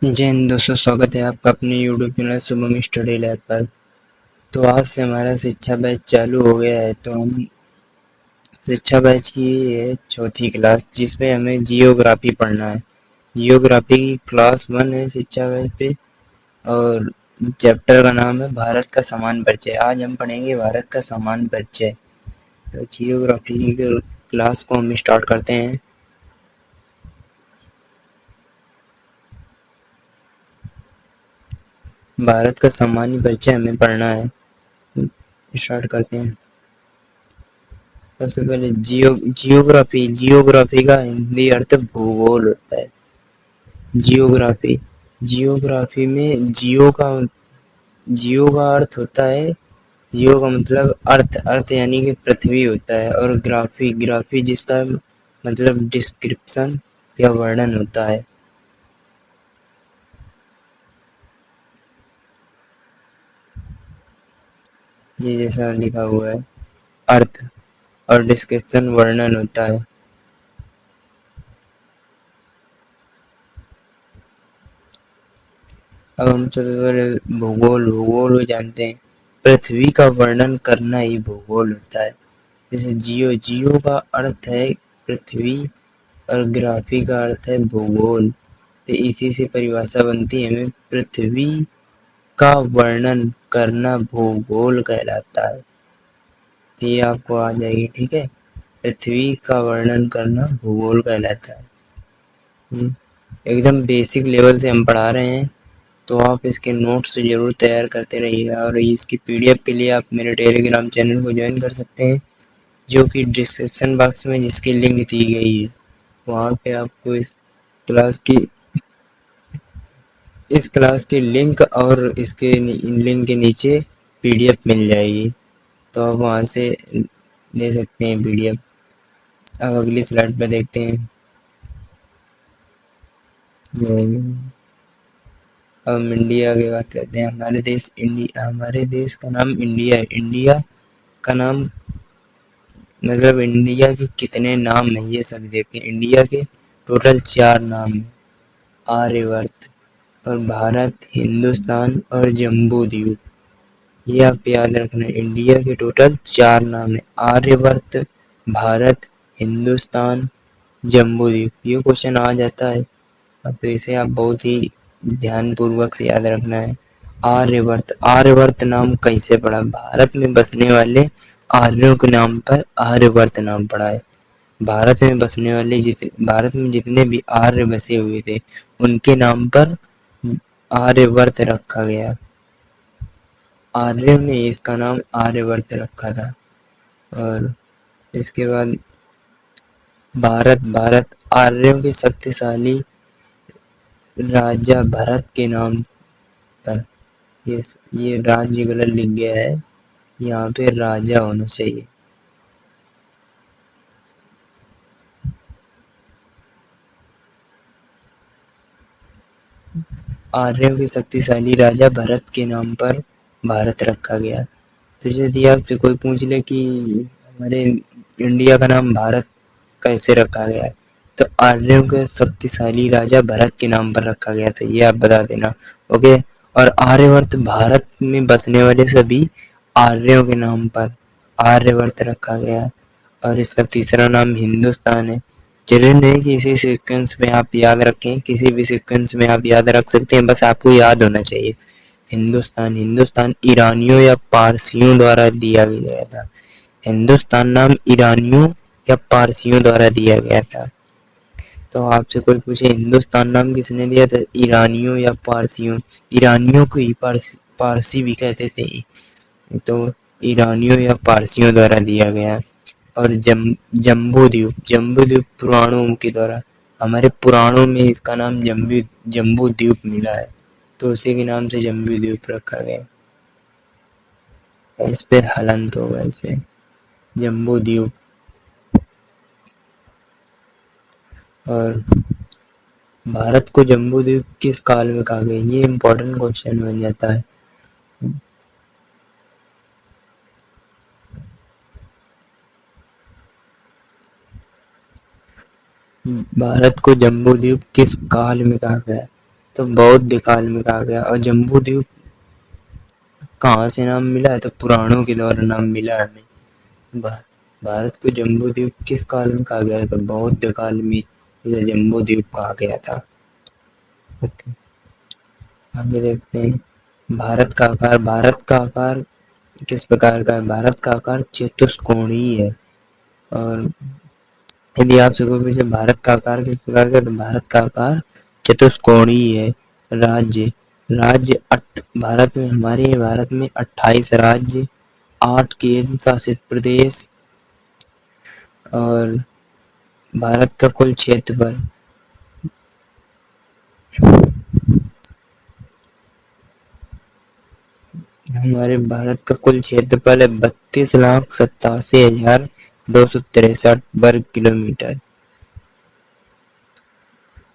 जय हिंद दोस्तों, स्वागत है आपका अपने YouTube channel Shubham study lab पर। तो आज से हमारा शिक्षा बैच चालू हो गया है। तो हम शिक्षा बैच की है चौथी क्लास, जिसमें हमें जियोग्राफी पढ़ना है। जियोग्राफी की क्लास 1 है शिक्षा बैच पे, और चैप्टर का नाम है भारत का समान परिचय। आज हम पढ़ेंगे भारत का समान परिचय। तो जियोग्राफी की क्लास को हम स्टार्ट करते हैं। भारत का सामान्य परिचय हमें पढ़ना है। स्टार्ट करते हैं। सबसे पहले जियोग्राफी का हिंदी अर्थ भूगोल होता है। जियोग्राफी जियोग्राफी में जियो का अर्थ होता है, जियो का मतलब अर्थ अर्थ यानी कि पृथ्वी होता है, और ग्राफी ग्राफी जिसका मतलब डिस्क्रिप्शन या वर्णन होता है। ये जैसा लिखा हुआ है, अर्थ और डिस्क्रिप्शन वर्णन होता है। अब हम सबसे पहले भूगोल भूगोल को जानते हैं। पृथ्वी का वर्णन करना ही भूगोल होता है। जैसे जियो जियो का अर्थ है पृथ्वी, और ग्राफी का अर्थ है भूगोल। तो इसी से परिभाषा बनती है, हमें पृथ्वी का वर्णन करना भूगोल कहलाता है। तो ये आपको आ जाएगी, ठीक है। पृथ्वी का वर्णन करना भूगोल कहलाता है। एकदम बेसिक लेवल से हम पढ़ा रहे हैं, तो आप इसके नोट्स ज़रूर तैयार करते रहिए। और इसकी पीडीएफ के लिए आप मेरे टेलीग्राम चैनल को ज्वाइन कर सकते हैं, जो कि डिस्क्रिप्शन बॉक्स में जिसकी लिंक दी गई है। वहाँ पे आपको इस क्लास की लिंक और इसके लिंक के नीचे पीडीएफ मिल जाएगी, तो आप वहाँ से ले सकते हैं पीडीएफ। अब अगली स्लाइड पे देखते हैं। अब हम इंडिया की बात करते हैं। हमारे देश का नाम इंडिया है। इंडिया का नाम मतलब इंडिया के कितने नाम हैं ये सब देखते हैं। इंडिया के टोटल 4 नाम हैं। आर्यवर्त और भारत, हिंदुस्तान और जम्बू द्वीप। ये आप याद रखना। इंडिया के टोटल 4 नाम है, आर्यवर्त, भारत, हिंदुस्तान, जम्बू द्वीप। ये क्वेश्चन आ जाता है, अब तो इसे आप बहुत ही ध्यानपूर्वक से याद रखना है। आर्यवर्त आर्यवर्त नाम कैसे पड़ा? भारत में बसने वाले आर्यों के नाम पर आर्यवर्त नाम पड़ा है। भारत में जितने भी आर्य बसे हुए थे, उनके नाम पर आर्यवर्त रखा गया। आर्यों ने इसका नाम आर्यवर्त रखा था। और इसके बाद भारत भारत आर्यों के शक्तिशाली राजा भरत के नाम पर। ये राज्य गलत लिख गया है, यहाँ पे राजा होना चाहिए। आर्यों के शक्तिशाली राजा भरत के नाम पर भारत रखा गया। तो यदि आपसे कोई पूछ ले कि हमारे इंडिया का नाम भारत कैसे रखा गया है, तो आर्यों के शक्तिशाली राजा भरत के नाम पर रखा गया था, ये आप बता देना। ओके। और आर्यवर्त भारत में बसने वाले सभी आर्यों के नाम पर आर्यवर्त रखा गया। और इसका तीसरा नाम हिंदुस्तान है। जरूरी नहीं कि इसी सीक्वेंस में आप याद रखें, किसी भी सीक्वेंस में आप याद रख सकते हैं, बस आपको याद होना चाहिए। हिंदुस्तान हिंदुस्तान ईरानियों या पारसियों द्वारा दिया गया था। हिंदुस्तान नाम ईरानियों या पारसियों द्वारा दिया गया था। तो आपसे कोई पूछे हिंदुस्तान नाम किसने दिया था, ईरानियों या पारसियों? ईरानियों को ही पारसी भी कहते थे, तो ईरानियों या पारसियों द्वारा दिया गया। और जम्बू द्वीप जम्बू द्वीप पुराणों के द्वारा, हमारे पुराणों में इसका नाम जम्बू द्वीप मिला है, तो उसी के नाम से जम्बू द्वीप रखा गया। इस पे हलंत होगा इसे, जम्बू द्वीप। और भारत को जम्बू द्वीप किस काल में कहा गया, ये इम्पोर्टेंट क्वेश्चन बन जाता है। भारत को जम्बू द्वीप किस काल में कहा गया? तो बौद्ध काल में कहा गया। और जम्बू द्वीप कहाँ से नाम मिला है? तो पुराणों के द्वारा नाम मिला है हमें। भारत को जम्बू द्वीप किस काल में कहा गया था? तो बौद्ध काल में इसे जम्बू द्वीप कहा गया था। ओके, आगे देखते हैं। भारत का आकार किस प्रकार का है? भारत का आकार चतुष्कोणीय है। और यदि आपसे कोई पूछे भारत का आकार किस प्रकार का है, तो भारत का आकार चतुष्कोणीय है। राज्य राज्य हमारे भारत में 28 राज्य, 8 केंद्र शासित प्रदेश और भारत का कुल क्षेत्रफल हमारे भारत का कुल क्षेत्रफल है 32,87,263 वर्ग किलोमीटर।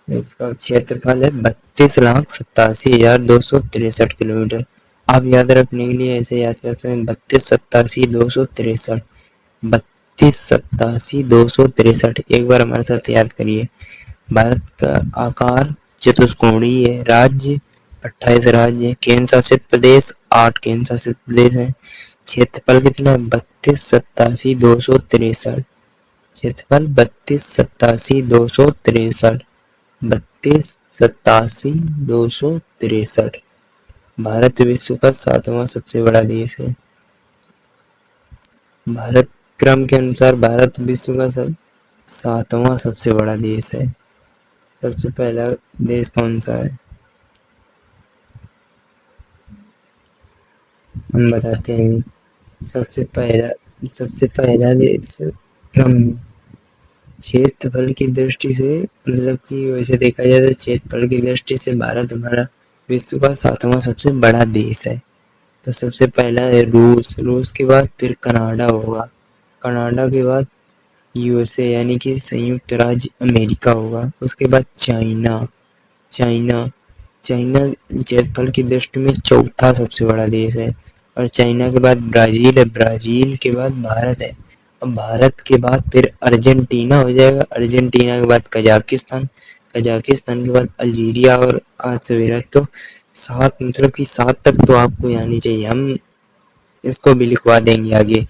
इसका क्षेत्रफल है 32,87,263 किलोमीटर। आप याद रखने के लिए ऐसे याद कर सकते हैं 32,87,263, 32,87,263। एक बार हमारे साथ याद करिए। भारत का आकार चतुष्कोणीय है, राज्य 28 राज्य, केंद्र शासित प्रदेश 8 केंद्र शासित प्रदेश है। क्षेत्रफल कितना है? 32,87,263। क्षेत्रफल 32,87,263, 32,87,263। भारत विश्व का 7वां सबसे बड़ा देश है। भारत क्रम के अनुसार भारत विश्व का 7वां सबसे बड़ा देश है। सबसे पहला देश कौन सा है? हम बताते हैं। सबसे पहला देश क्रम में क्षेत्रफल की दृष्टि से, मतलब कि वैसे देखा जाए तो क्षेत्रफल की दृष्टि से भारत हमारा विश्व का 7वां सबसे बड़ा देश है। तो सबसे पहला है रूस के बाद फिर कनाडा होगा, कनाडा के बाद यूएसए यानी कि संयुक्त राज्य अमेरिका होगा, उसके बाद चाइना क्षेत्रफल की दृष्टि में चौथा सबसे बड़ा देश है। और चाइना के बाद ब्राजील है, ब्राजील के बाद भारत है, और भारत के बाद फिर अर्जेंटीना हो जाएगा, अर्जेंटीना के बाद कजाकिस्तान के बाद अल्जीरिया। और आज सवेरा तो 7, मतलब कि 7 तक तो आपको आनी चाहिए, हम इसको भी लिखवा देंगे आगे।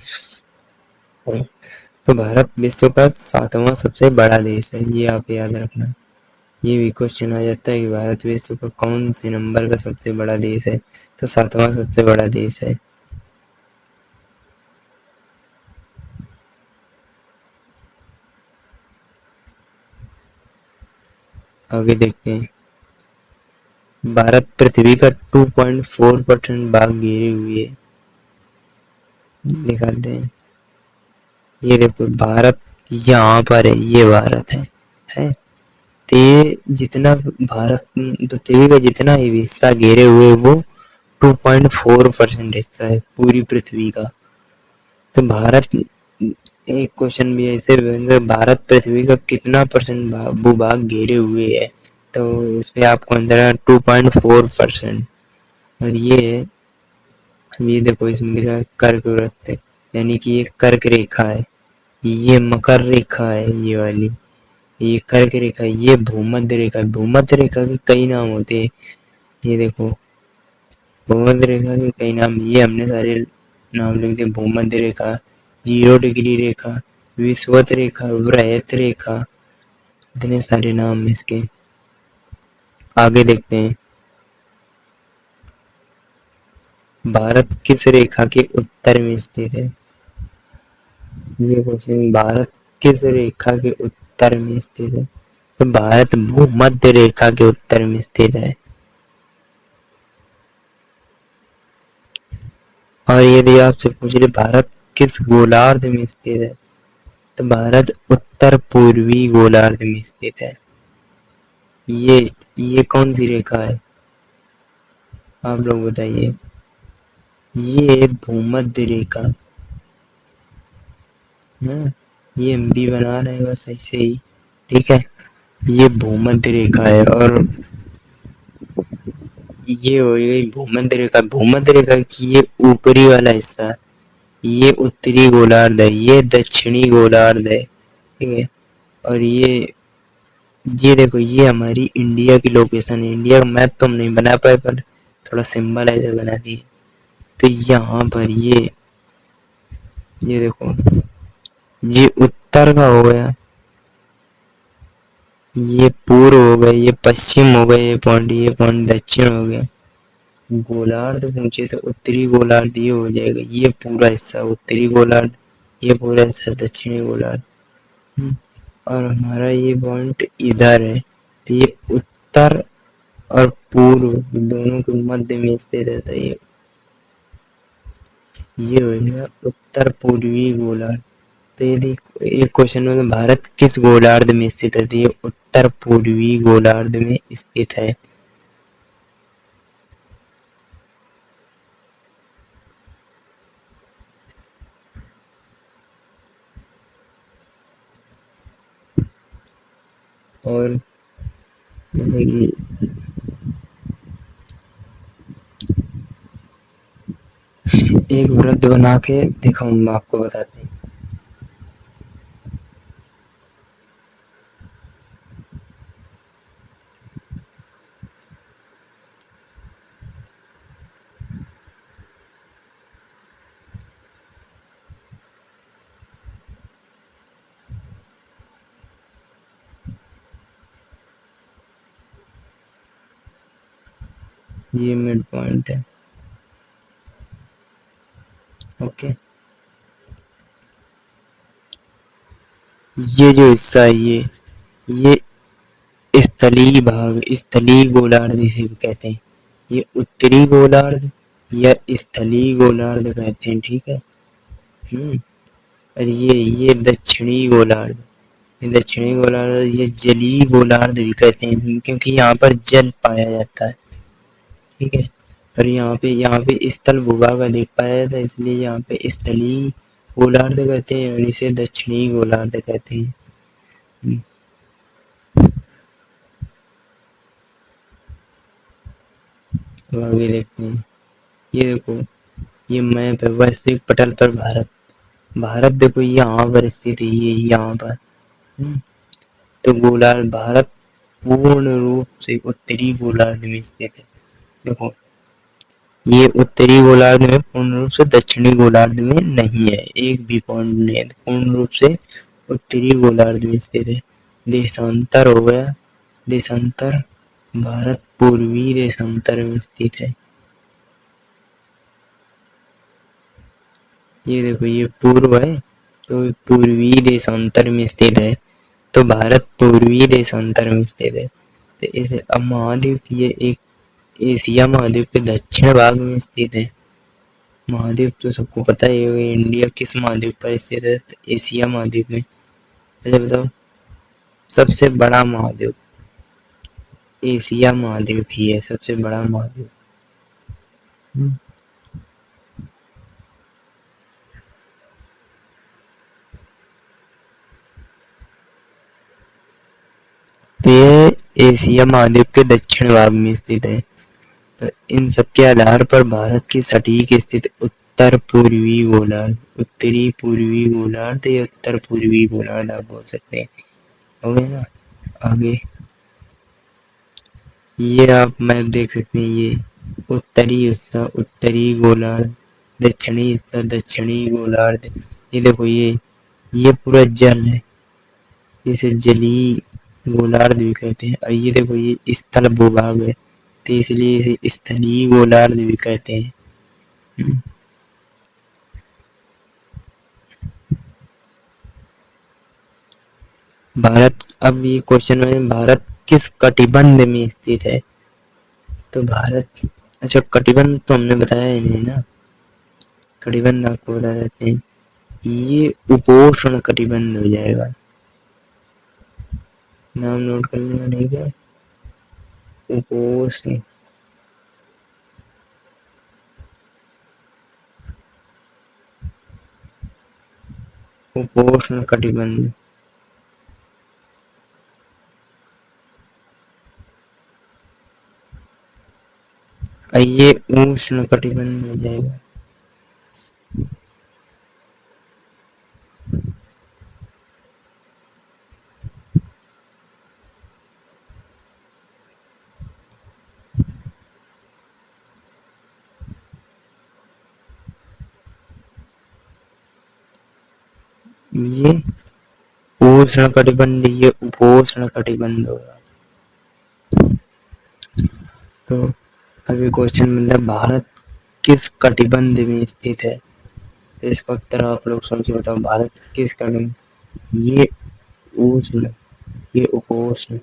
तो भारत विश्व का 7वां सबसे बड़ा देश है, ये आप याद रखना। ये भी क्वेश्चन आ जाता है कि भारत विश्व का कौन से नंबर का सबसे बड़ा देश है? तो 7वां सबसे बड़ा देश है। आगे देखते हैं। भारत पृथ्वी का 2.4% भाग घेरे हुए है, दिखाते हैं। ये देखो भारत यहाँ पर है, ये भारत है। तो ये जितना भारत पृथ्वी का जितना ही हिस्सा घेरे हुए वो 2.4% हिस्सा है पूरी पृथ्वी का। तो भारत, एक क्वेश्चन भी ऐसे भारत पृथ्वी का कितना परसेंट भूभाग घेरे हुए है? तो इस पे आपको आंसर है 2.4%। और ये देखो इसमें लिखा है कर्क वृत्त, यानी कि ये कर्क रेखा है, ये मकर रेखा है, ये वाली ये कर्क रेखा है, ये भूमध्य रेखा है। भूमध्य रेखा के कई नाम होते हैं, ये देखो भूमध्य रेखा के कई नाम, ये हमने सारे नाम लिख दिए। भूमध्य रेखा, 0 डिग्री रेखा, विषुवत रेखा, वृहत रेखा, इतने सारे नाम इसके। आगे देखते हैं। भारत किस रेखा के उत्तर में स्थित है? ये क्वेश्चन, भारत किस रेखा के उत्तर में स्थित है? तो भारत भूमध्य रेखा के उत्तर में स्थित है। और यदि आपसे पूछ ले भारत किस गोलार्ध में स्थित है? तो भारत उत्तर पूर्वी गोलार्ध में स्थित है। ये कौन सी रेखा है? आप लोग बताइए। ये भूमध्य रेखा, ये हम भी बना रहे हैं बस ऐसे ही, ठीक है। ये भूमध्य रेखा है और ये हो गई भूमध्य रेखा। भूमध्य रेखा की ये ऊपरी वाला हिस्सा है, ये उत्तरी गोलार्ध है, ये दक्षिणी गोलार्ध है, ठीक है। और ये ये देखो, ये हमारी इंडिया की लोकेशन है। इंडिया का मैप तो हम नहीं बना पाए, पर थोड़ा सिंबल ऐसे बना दिए। तो यहाँ पर ये देखो, ये उत्तर का हो गया, ये पूर्व हो गया, ये पश्चिम हो गया, ये पॉइंट दक्षिण हो गया। गोलार्ध पूछे तो उत्तरी गोलार्ध ये हो जाएगा, ये पूरा हिस्सा उत्तरी गोलार्ध, ये पूरा हिस्सा दक्षिणी गोलार्ध। और हमारा ये पॉइंट इधर है, तो ये उत्तर और पूर्व दोनों के मध्य में स्थित रहता है। ये हो गया उत्तर पूर्वी गोलार्ध। तो यदि एक क्वेश्चन में तो भारत किस गोलार्ध में स्थित है, तो ये उत्तर पूर्वी गोलार्ध में स्थित है। और जैसे कि एक वृत्त बना के दिखाऊंगा आपको, बताते हैं। ये मिड पॉइंट है। ओके, ये जो हिस्सा है, ये स्थलीय भाग, स्थलीय गोलार्ध इसे भी कहते हैं। ये उत्तरी गोलार्ध या स्थलीय गोलार्ध कहते हैं, ठीक है। और ये दक्षिणी गोलार्ध, ये दक्षिणी गोलार्ध, ये जलीय गोलार्ध भी कहते हैं, क्योंकि यहाँ पर जल पाया जाता है, ठीक है। और यहाँ पे स्थल भूभाग अधिक पाया जाता है, इसलिए यहाँ पे स्थलीय गोलार्ध कहते हैं और इसे दक्षिणी गोलार्ध कहते हैं। तो आगे देखते हैं। ये देखो, ये मैप है वैश्विक पटल पर भारत। भारत देखो यहाँ पर स्थित है, ये यहाँ पर। तो गोलार्ध भारत पूर्ण रूप से उत्तरी गोलार्ध में स्थित है। देखो, ये उत्तरी गोलार्ध में पूर्ण रूप से, दक्षिणी गोलार्ध में नहीं है, एक भी पॉइंट नहीं है। पूर्ण रूप से उत्तरी गोलार्ध में स्थित है। देशांतर हो गया, देशांतर, भारत पूर्वी देशांतर में स्थित है। ये देखो, ये पूर्व है तो पूर्वी देशांतर में स्थित है, तो भारत पूर्वी देशांतर में स्थित है। तो इसे अब महाद्वीप, ये एक एशिया महाद्वीप के दक्षिण भाग में स्थित है। महाद्वीप तो सबको पता ही होगा, इंडिया किस महाद्वीप पर स्थित है, तो एशिया महाद्वीप में। अच्छा बताओ, सबसे बड़ा महाद्वीप एशिया महाद्वीप ही है, सबसे बड़ा महाद्वीप। तो ये एशिया महाद्वीप के दक्षिण भाग में स्थित है। तो इन सब के आधार पर भारत की सटीक स्थिति उत्तर पूर्वी गोलार्ध, उत्तरी पूर्वी गोलार्ध या उत्तर पूर्वी गोलार्ध आप बोल सकते हैं। हो गया ना। आगे ये आप मैप देख सकते हैं, ये उत्तरी हिस्सा उत्तरी गोलार्ध, दक्षिणी हिस्सा दक्षिणी गोलार्ध। ये देखो, ये पूरा जल है, इसे जलीय गोलार्ध भी कहते हैं। और ये देखो, ये स्थल भूभाग है, तो इसलिए इसे स्थलीय गोलार्ध भी कहते हैं। भारत, अब ये क्वेश्चन में भारत किस कटिबंध में स्थित है, तो भारत, अच्छा कटिबंध तो हमने बताया ही नहीं ना, कटिबंध आपको बता देते हैं। ये उपोष्ण कटिबंध हो जाएगा, नाम नोट कर लेना, ठीक है। उपोष्ण, उपोष्ण कटिबंध। ये उष्ण कटिबंध हो जाएगा। ये उष्ण कटिबंध, ये उपोष्ण कटिबंध होगा। तो अभी क्वेश्चन बनता है भारत किस कटिबंध में स्थित है? तो इसका उत्तर आप लोग सोच के बताओ, भारत किस कटिबंध? ये उष्ण, ये उपोष्ण।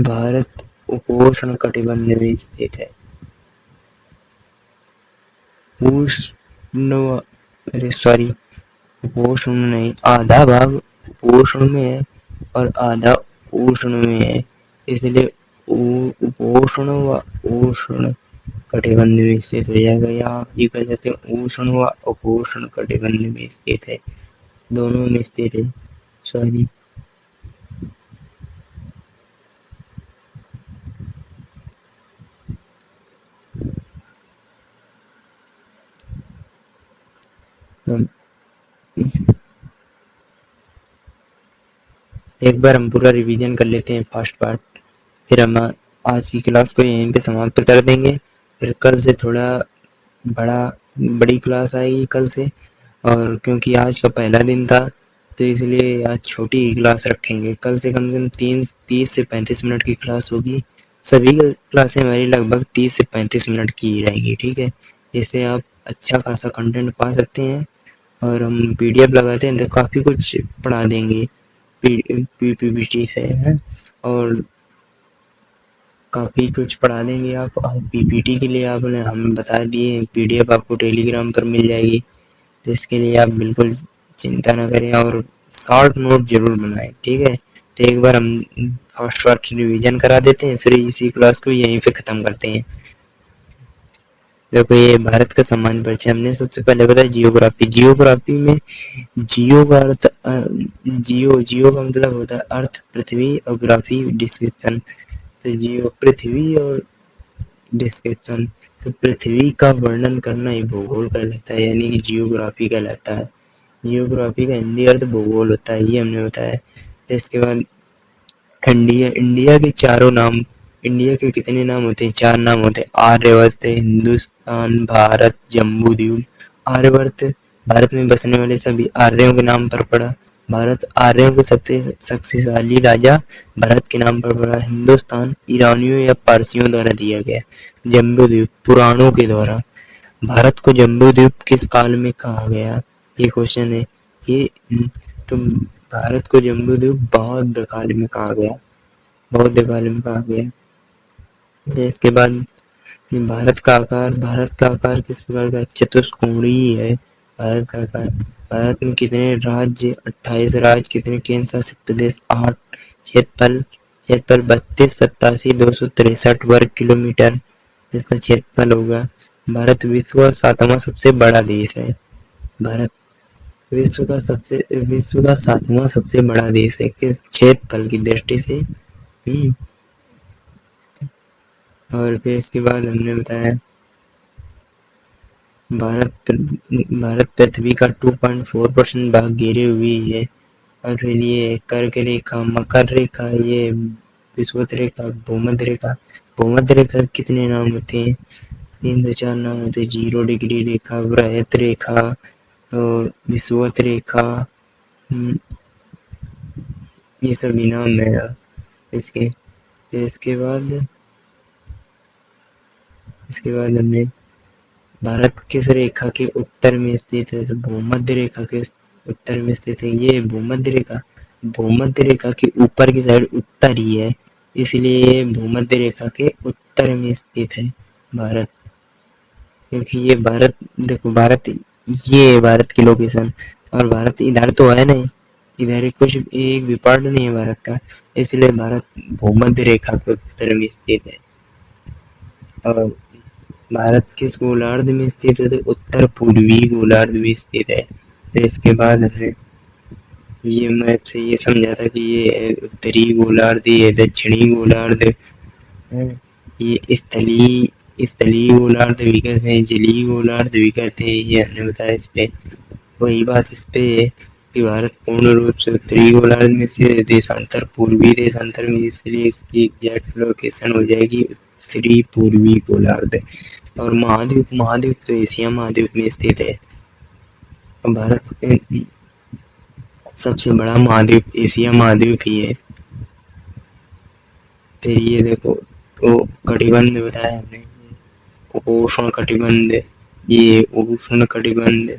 भारत उपोष्ण कटिबंध में स्थित है। उष्ण, अरे सॉरी, उपोष्ण नहीं, आधा भाग उपोष्ण में है और आधा उष्ण में है, इसलिए उपोष्ण व उष्ण कटिबंध में स्थित हो जाएगा। या आप ये कह सकते हैं उष्ण व उपोष्ण कटिबंध में स्थित है, दोनों में स्थित है। सॉरी, एक बार हम पूरा रिवीजन कर लेते हैं फर्स्ट पार्ट, फिर हम आज की क्लास को यहीं पे समाप्त कर देंगे। फिर कल से थोड़ा बड़ी क्लास आएगी कल से, और क्योंकि आज का पहला दिन था तो इसलिए आज छोटी ही क्लास रखेंगे। कल से कम 30 से 35 मिनट की क्लास होगी। सभी क्लासें हमारी लगभग 30 से 35 मिनट की ही रहेंगी, ठीक है। इससे आप अच्छा खासा कंटेंट पा सकते हैं। और हम पीडीएफ लगाते हैं तो काफ़ी कुछ पढ़ा देंगे पीपीटी से है, और काफ़ी कुछ पढ़ा देंगे आप। पीपीटी के लिए आपने हमें बता दिए, पीडीएफ आपको टेलीग्राम पर मिल जाएगी, तो इसके लिए आप बिल्कुल चिंता ना करें और शॉर्ट नोट जरूर बनाएं, ठीक है। तो एक बार हम फर्स्ट रिवीजन करा देते हैं, फिर इसी क्लास को यहीं पे ख़त्म करते हैं। देखो, ये भारत का सामान्य परिचय हमने सबसे पहले बताया जियोग्राफी। जियोग्राफी में जियो का अर्थ जियो का मतलब होता है अर्थ, पृथ्वी, और ग्राफी डिस्क्रिप्शन। तो जियो पृथ्वी और डिस्क्रिप्शन, तो पृथ्वी का वर्णन करना ही भूगोल कहलाता है, यानी कि जियोग्राफी कहलाता है। जियोग्राफी का हिंदी अर्थ भूगोल होता है, ये हमने बताया। इसके बाद इंडिया के चारों नाम, इंडिया के कितने नाम होते हैं? 4 नाम होते हैं, आर्यवर्त, हिंदुस्तान, भारत, जम्बूद्वीप। आर्यवर्त भारत में बसने वाले सभी आर्यों के नाम पर पड़ा। भारत आर्यों के सबसे शक्तिशाली राजा भरत के नाम पर पड़ा। हिंदुस्तान ईरानियों या पारसियों द्वारा दिया गया। जम्बूद्वीप पुराणों के द्वारा। भारत को जम्बूद्वीप किस काल में कहा गया? ये क्वेश्चन है। ये तो भारत को जम्बूद्वीप बौद्ध काल में कहा गया, बौद्ध काल में कहा गया। इसके बाद भारत का आकार किस प्रकार का? चतुष्कोणीय है भारत का आकार। भारत में कितने राज्य? 28 राज्य। कितने केंद्र शासित प्रदेश? 8। क्षेत्रफल 32,87,263 वर्ग किलोमीटर इसका क्षेत्रफल होगा। भारत विश्व का 7वां सबसे बड़ा देश है। भारत विश्व का 7वां सबसे बड़ा देश है, किस क्षेत्रफल की दृष्टि से। और फिर इसके बाद हमने बताया भारत पृथ्वी का 2.4% भाग घेरे हुए है। और फिर ये कर्क रेखा, मकर रेखा, ये विषुवत रेखा, भूमध्य रेखा। भूमध्य रेखा कितने नाम होते हैं? 3 से 4 नाम होते हैं। 0 डिग्री रेखा, वृहत रेखा और विषुवत रेखा, ये सभी नाम है इसके। इसके बाद हमने भारत किस रेखा के उत्तर में स्थित है? तो भूमध्य रेखा के उत्तर में स्थित है। ये भूमध्य रेखा के ऊपर की साइड उत्तर ही है, इसलिए ये भूमध्य रेखा के उत्तर में स्थित है भारत। क्योंकि ये भारत, देखो भारत, ये है भारत की लोकेशन, और भारत इधर तो है नहीं, इधर कुछ एक भी पार्ट नहीं है भारत का, इसलिए भारत भूमध्य रेखा के उत्तर में स्थित है। और भारत किस गोलार्ध में स्थित है? तो उत्तर पूर्वी गोलार्ध में स्थित है। तो इसके बाद हमने ये मैप से ये समझा था कि ये उत्तरी गोलार्ध, ये दक्षिणी गोलार्ध, ये स्थलीय गोलार्ध भी कहते हैं, जलीय गोलार्ध भी कहते हैं, ये हमने बताया इस पे। वही बात इस पे है कि भारत पूर्ण रूप से उत्तरी गोलार्ध में से देशांतर पूर्वी देशांतर में, इसलिए इसकी एग्जैक्ट लोकेशन हो जाएगी उत्तरी पूर्वी गोलार्ध। और महाद्वीप महाद्वीप तो एशिया महाद्वीप में स्थित है। भारत सबसे बड़ा महाद्वीप एशिया महाद्वीप ही है। फिर ये देखो, तो कटिबंध बताया हमने, उपोष्ण कटिबंध, ये उष्ण कटिबंध,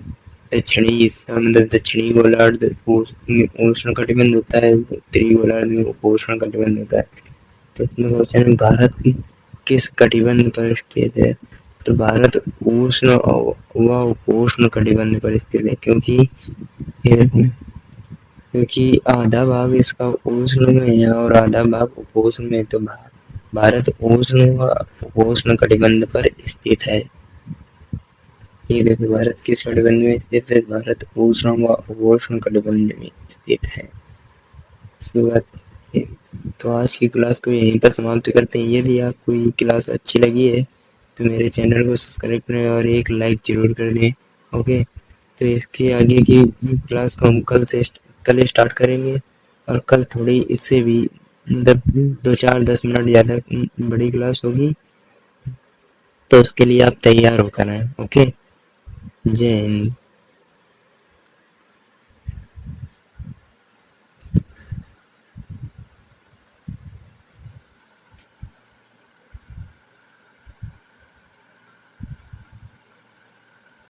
दक्षिणी हिस्सा मतलब दक्षिणी गोलार्ध उष्ण कटिबंध होता है, उत्तरी गोलार्ध में उपोष्ण कटिबंध होता है। तो इसमें क्वेश्चन, भारत किस कटिबंध पर स्थित है? तो भारत उष्ण व उपोष्ण कटिबंध पर स्थित है, क्योंकि ये देखो, क्योंकि आधा भाग इसका उष्ण में है और आधा भाग उपोष्ण में, तो भारत उष्ण व उपोष्ण कटिबंध पर स्थित है। ये देखो, भारत किस कटिबंध में स्थित है? भारत उष्ण व उपोष्ण कटिबंध में स्थित है। तो आज की क्लास को यहीं पर समाप्त करते हैं। यदि आपको ये क्लास अच्छी लगी है तो मेरे चैनल को सब्सक्राइब करें और एक लाइक जरूर कर दें। ओके, तो इसके आगे की क्लास को हम कल स्टार्ट करेंगे, और कल थोड़ी इससे भी 2-4-10 मिनट ज़्यादा बड़ी क्लास होगी, तो उसके लिए आप तैयार होकर आएँ। ओके, जय हिंद।